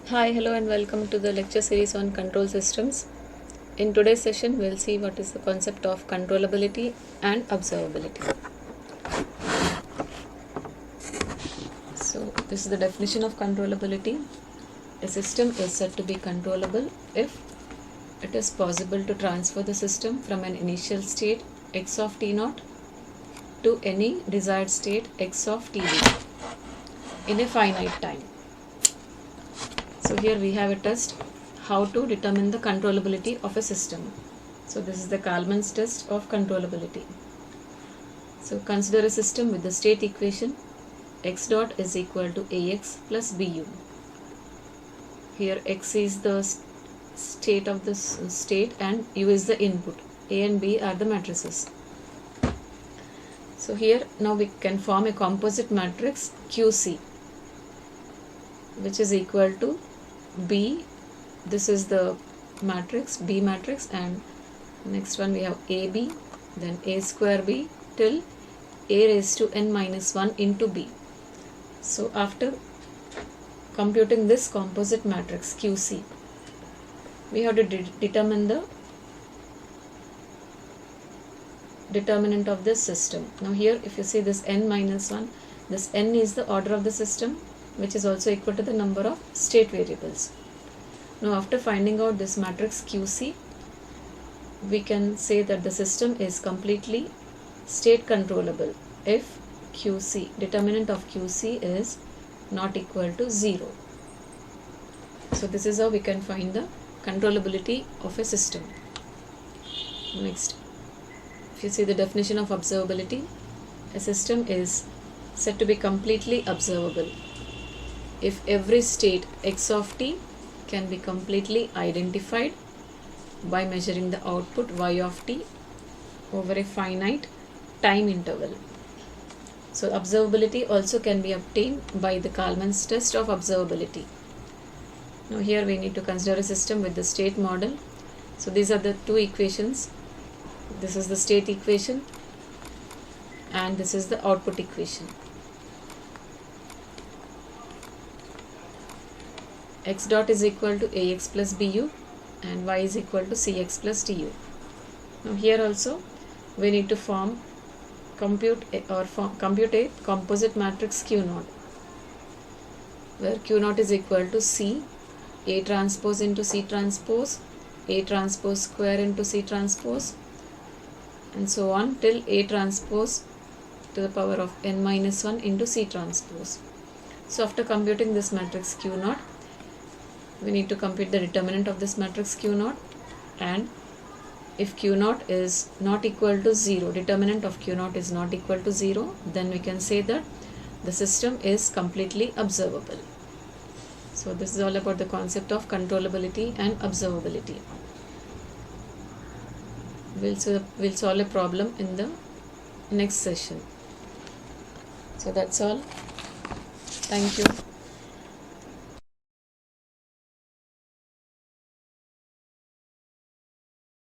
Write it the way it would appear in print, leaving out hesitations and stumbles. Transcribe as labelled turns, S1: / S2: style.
S1: Hi, hello, and welcome to the lecture series on control systems. In today's session, we'll see what is the concept of controllability and observability. So, this is the definition of controllability. A system is said to be controllable if it is possible to transfer the system from an initial state x of t naught to any desired state x of t b in a finite time. So here we have a test how to determine the controllability of a system. So this is the Kalman's test of controllability. So consider a system with the state equation x dot is equal to ax plus bu. Here x is the state of the state and u is the input. A and b are the matrices. So here now we can form a composite matrix QC, which is equal to B. This is the matrix, B matrix, and next one we have AB, then A square B till A raised to n minus 1 into B. So after computing this composite matrix QC, we have to determine the determinant of this system. Now here if you see this n minus 1, this n is the order of the system, which is also equal to the number of state variables. Now after finding out this matrix QC, we can say that the system is completely state controllable if QC, determinant of QC is not equal to 0. So this is how we can find the controllability of a system. Next, if you see the definition of observability, a system is said to be completely observable if every state x of t can be completely identified by measuring the output y of t over a finite time interval. So observability also can be obtained by the Kalman's test of observability. Now here we need to consider a system with the state model. So these are the two equations. This is the state equation and this is the output equation. X dot is equal to ax plus bu and y is equal to cx plus du. Now here also we need to compute a composite matrix Q naught, where Q naught is equal to C A transpose into C transpose, A transpose square into C transpose, and so on till A transpose to the power of n minus 1 into C transpose. So after computing this matrix Q naught, we need to compute the determinant of this matrix Q naught, and if Q naught is not equal to 0, determinant of Q naught is not equal to 0, then we can say that the system is completely observable. So this is all about the concept of controllability and observability. We'll solve a problem in the next session. So that's all. Thank you.